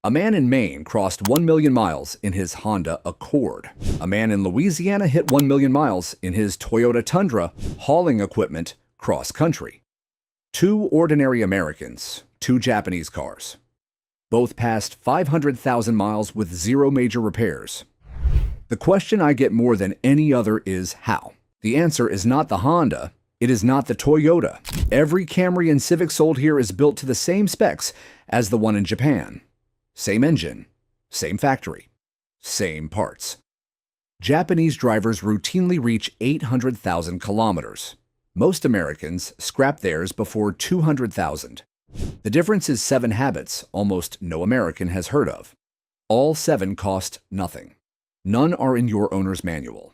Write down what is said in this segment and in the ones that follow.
A man in Maine crossed 1 million miles in his Honda Accord. A man in Louisiana hit 1 million miles in his Toyota Tundra hauling equipment cross-country. 2 ordinary Americans, 2 Japanese cars. Both passed 500,000 miles with 0 major repairs. The question I get more than any other is how. The answer is not the Honda. It is not the Toyota. Every Camry and Civic sold here is built to the same specs as the one in Japan. Same engine, same factory, same parts. Japanese drivers routinely reach 800,000 kilometers. Most Americans scrap theirs before 200,000. The difference is 7 habits almost no American has heard of. All 7 cost nothing. None are in your owner's manual.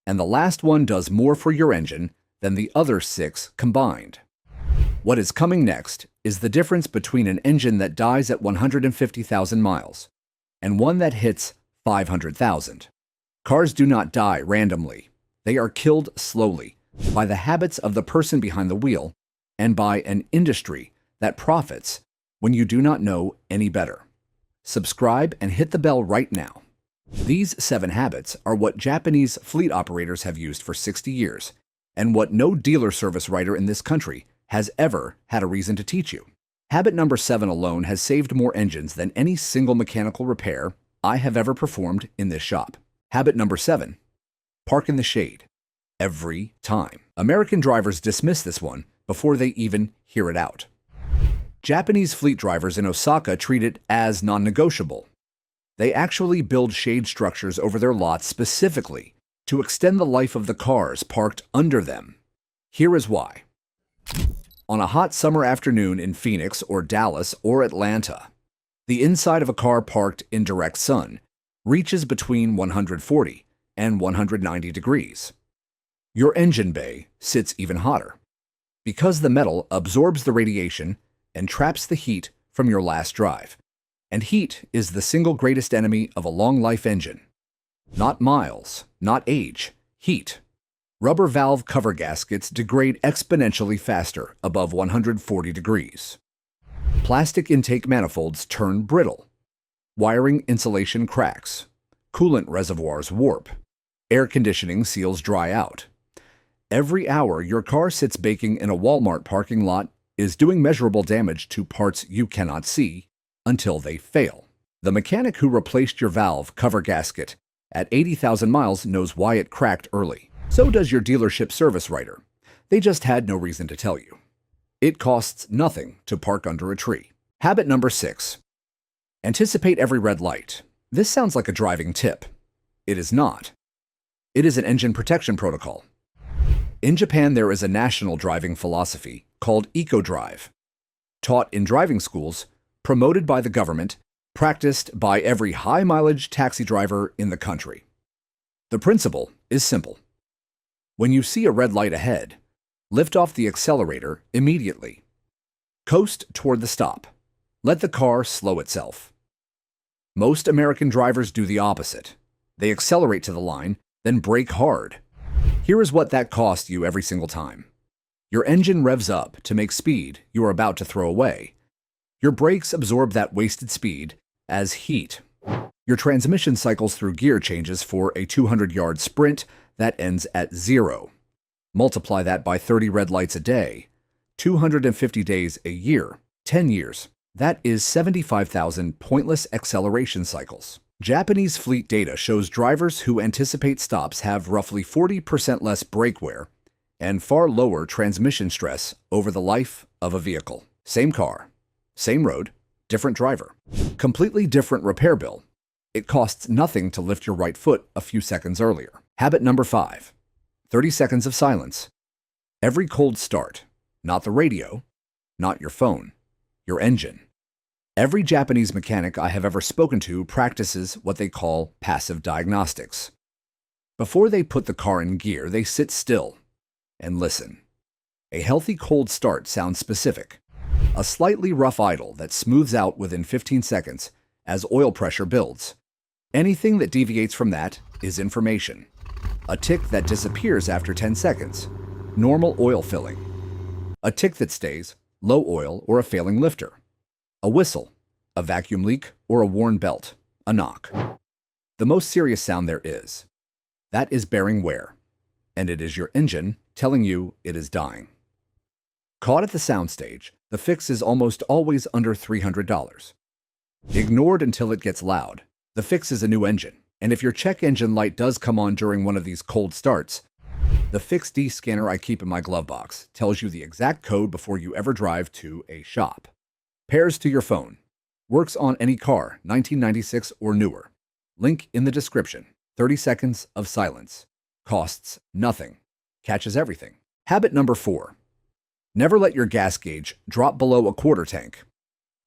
And the last one does more for your engine than the other 6 combined. What is coming next is the difference between an engine that dies at 150,000 miles and one that hits 500,000. Cars do not die randomly. They are killed slowly by the habits of the person behind the wheel and by an industry that profits when you do not know any better. Subscribe and hit the bell right now. These 7 habits are what Japanese fleet operators have used for 60 years and what no dealer service writer in this country has ever had a reason to teach you. Habit number 7 alone has saved more engines than any single mechanical repair I have ever performed in this shop. Habit number 7, park in the shade. Every time. American drivers dismiss this one before they even hear it out. Japanese fleet drivers in Osaka treat it as non-negotiable. They actually build shade structures over their lots specifically to extend the life of the cars parked under them. Here is why. On a hot summer afternoon in Phoenix or Dallas or Atlanta, the inside of a car parked in direct sun reaches between 140 and 190 degrees. Your engine bay sits even hotter because the metal absorbs the radiation and traps the heat from your last drive. And heat is the single greatest enemy of a long-life engine. Not miles, not age, heat. Rubber valve cover gaskets degrade exponentially faster above 140 degrees. Plastic intake manifolds turn brittle. Wiring insulation cracks. Coolant reservoirs warp. Air conditioning seals dry out. Every hour your car sits baking in a Walmart parking lot is doing measurable damage to parts you cannot see until they fail. The mechanic who replaced your valve cover gasket at 80,000 miles knows why it cracked early. So does your dealership service writer. They just had no reason to tell you. It costs nothing to park under a tree. Habit number 6. Anticipate every red light. This sounds like a driving tip. It is not. It is an engine protection protocol. In Japan, there is a national driving philosophy called eco-drive, taught in driving schools, promoted by the government, practiced by every high-mileage taxi driver in the country. The principle is simple. When you see a red light ahead, lift off the accelerator immediately. Coast toward the stop. Let the car slow itself. Most American drivers do the opposite. They accelerate to the line, then brake hard. Here is what that costs you every single time. Your engine revs up to make speed you are about to throw away. Your brakes absorb that wasted speed as heat. Your transmission cycles through gear changes for a 200-yard sprint that ends at 0. Multiply that by 30 red lights a day, 250 days a year, 10 years. That is 75,000 pointless acceleration cycles. Japanese fleet data shows drivers who anticipate stops have roughly 40% less brake wear and far lower transmission stress over the life of a vehicle. Same car, same road, different driver. Completely different repair bill. It costs nothing to lift your right foot a few seconds earlier. Habit number 5. 30 seconds of silence. Every cold start, not the radio, not your phone, your engine. Every Japanese mechanic I have ever spoken to practices what they call passive diagnostics. Before they put the car in gear, they sit still and listen. A healthy cold start sounds specific. A slightly rough idle that smooths out within 15 seconds as oil pressure builds. Anything that deviates from that is information. A tick that disappears after 10 seconds. Normal oil filling. A tick that stays, low oil or a failing lifter. A whistle, A vacuum leak or a worn belt? A knock. The most serious sound there is. That is bearing wear, and it is your engine telling you it is dying. Caught at the soundstage, the fix is almost always under $300. Ignored until it gets loud. The fix is a new engine, and if your check engine light does come on during one of these cold starts, the Fix D scanner I keep in my glove box tells you the exact code before you ever drive to a shop. Pairs to your phone. Works on any car, 1996 or newer. Link in the description. 30 seconds of silence. Costs nothing. Catches everything. Habit number 4. Never let your gas gauge drop below a quarter tank.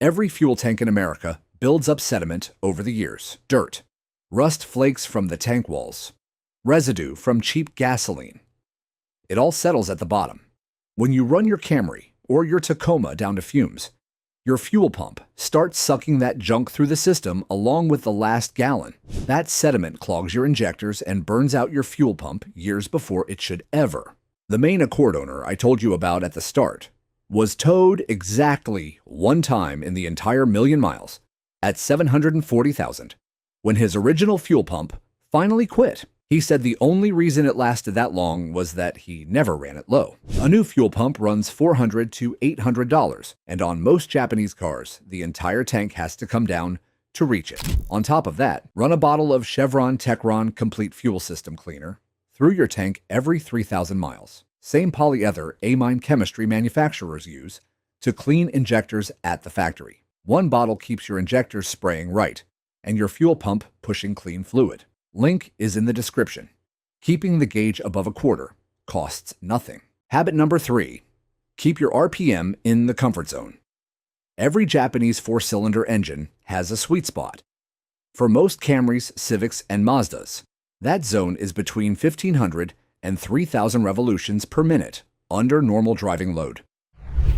Every fuel tank in America builds up sediment over the years. Dirt, rust flakes from the tank walls, residue from cheap gasoline. It all settles at the bottom. When you run your Camry or your Tacoma down to fumes, your fuel pump starts sucking that junk through the system along with the last gallon. That sediment clogs your injectors and burns out your fuel pump years before it should ever. The main Accord owner I told you about at the start was towed exactly one time in the entire million miles at 740,000 when his original fuel pump finally quit. He said the only reason it lasted that long was that he never ran it low. A new fuel pump runs $400 to $800, and on most Japanese cars, the entire tank has to come down to reach it. On top of that, run a bottle of Chevron Techron Complete Fuel System Cleaner through your tank every 3,000 miles. Same polyether amine chemistry manufacturers use to clean injectors at the factory. One bottle keeps your injectors spraying right, and your fuel pump pushing clean fluid. Link is in the description. Keeping the gauge above a quarter costs nothing. Habit number 3. Keep your RPM in the comfort zone. Every Japanese 4-cylinder engine has a sweet spot. For most Camrys, Civics, and Mazdas, that zone is between 1,500 and 3,000 revolutions per minute under normal driving load.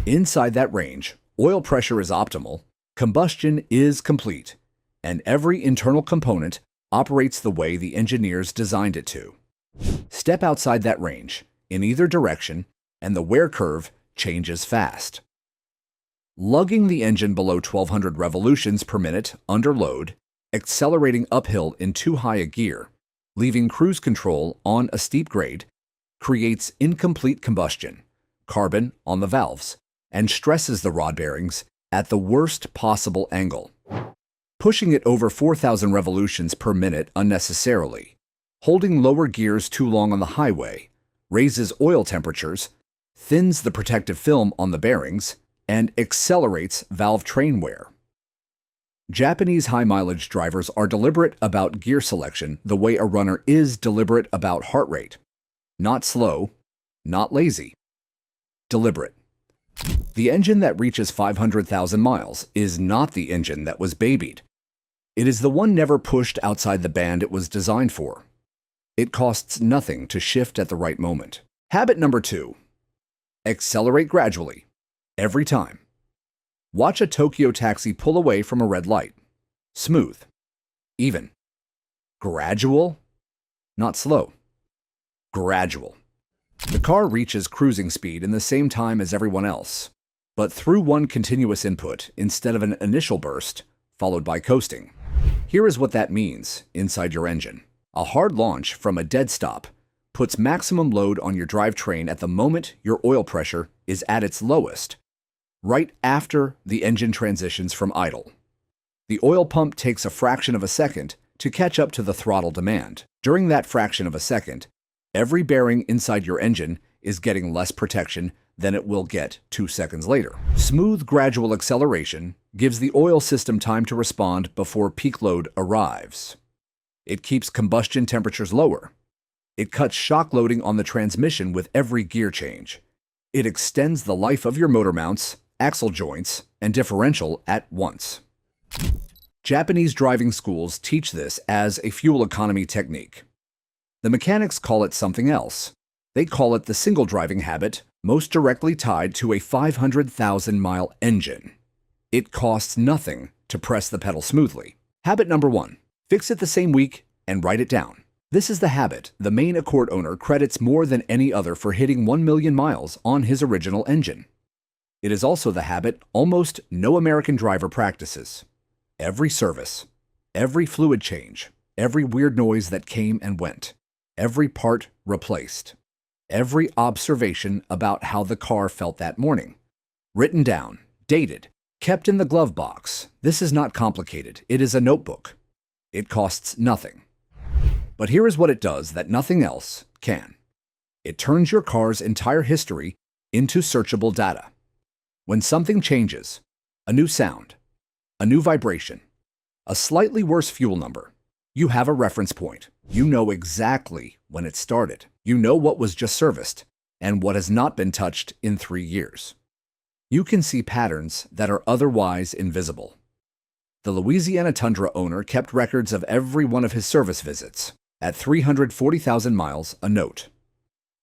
Inside that range, oil pressure is optimal, combustion is complete, and every internal component operates the way the engineers designed it to. Step outside that range, in either direction, and the wear curve changes fast. Lugging the engine below 1,200 revolutions per minute under load, accelerating uphill in too high a gear, leaving cruise control on a steep grade, creates incomplete combustion, carbon on the valves, and stresses the rod bearings at the worst possible angle. Pushing it over 4,000 revolutions per minute unnecessarily, holding lower gears too long on the highway, raises oil temperatures, thins the protective film on the bearings, and accelerates valve train wear. Japanese high-mileage drivers are deliberate about gear selection the way a runner is deliberate about heart rate. Not slow, not lazy. Deliberate. The engine that reaches 500,000 miles is not the engine that was babied. It is the one never pushed outside the band it was designed for. It costs nothing to shift at the right moment. Habit number 2. Accelerate gradually. Every time. Watch a Tokyo taxi pull away from a red light. Smooth. Even. Gradual. Not slow. Gradual. The car reaches cruising speed in the same time as everyone else, but through one continuous input instead of an initial burst, followed by coasting. Here is what that means inside your engine. A hard launch from a dead stop puts maximum load on your drivetrain at the moment your oil pressure is at its lowest, right after the engine transitions from idle. The oil pump takes a fraction of a second to catch up to the throttle demand. During that fraction of a second, every bearing inside your engine is getting less protection than it will get 2 seconds later. Smooth, gradual acceleration gives the oil system time to respond before peak load arrives. It keeps combustion temperatures lower. It cuts shock loading on the transmission with every gear change. It extends the life of your motor mounts, axle joints, and differential at once. Japanese driving schools teach this as a fuel economy technique. The mechanics call it something else. They call it the single driving habit most directly tied to a 500,000-mile engine. It costs nothing to press the pedal smoothly. Habit number 1. Fix it the same week and write it down. This is the habit the main Accord owner credits more than any other for hitting 1 million miles on his original engine. It is also the habit almost no American driver practices. Every service, every fluid change, every weird noise that came and went, every part replaced, every observation about how the car felt that morning. Written down, dated, kept in the glove box. This is not complicated. It is a notebook. It costs nothing. But here is what it does that nothing else can. It turns your car's entire history into searchable data. When something changes, a new sound, a new vibration, a slightly worse fuel number, you have a reference point. You know exactly when it started. You know what was just serviced and what has not been touched in 3 years. You can see patterns that are otherwise invisible. The Louisiana Tundra owner kept records of every one of his service visits. At 340,000 miles, a note.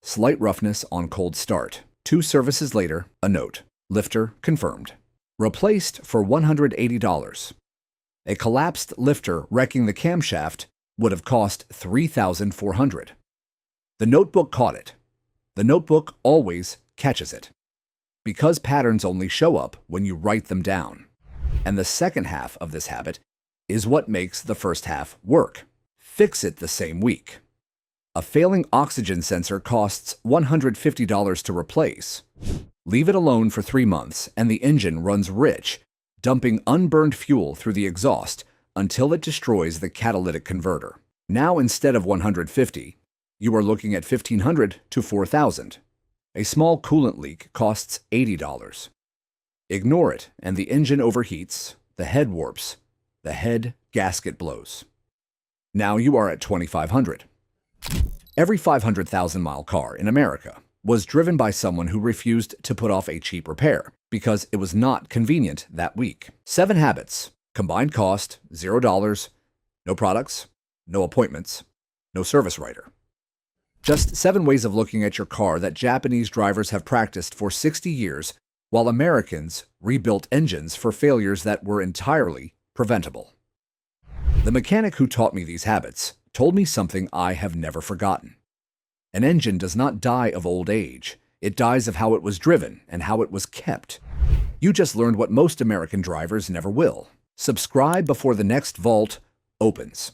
Slight roughness on cold start. 2 services later, a note. Lifter confirmed. Replaced for $180. A collapsed lifter wrecking the camshaft would have cost $3,400. The notebook caught it. The notebook always catches it. Because patterns only show up when you write them down. And the second half of this habit is what makes the first half work. Fix it the same week. A failing oxygen sensor costs $150 to replace. Leave it alone for 3 months and the engine runs rich, dumping unburned fuel through the exhaust until it destroys the catalytic converter. Now instead of $150, you are looking at $1,500 to $4,000. A small coolant leak costs $80. Ignore it and the engine overheats, the head warps, the head gasket blows. Now you are at $2,500. Every 500,000-mile car in America was driven by someone who refused to put off a cheap repair because it was not convenient that week. 7 habits. Combined cost, $0. No products, no appointments, no service writer. Just 7 ways of looking at your car that Japanese drivers have practiced for 60 years while Americans rebuilt engines for failures that were entirely preventable. The mechanic who taught me these habits told me something I have never forgotten. An engine does not die of old age. It dies of how it was driven and how it was kept. You just learned what most American drivers never will. Subscribe before the next vault opens.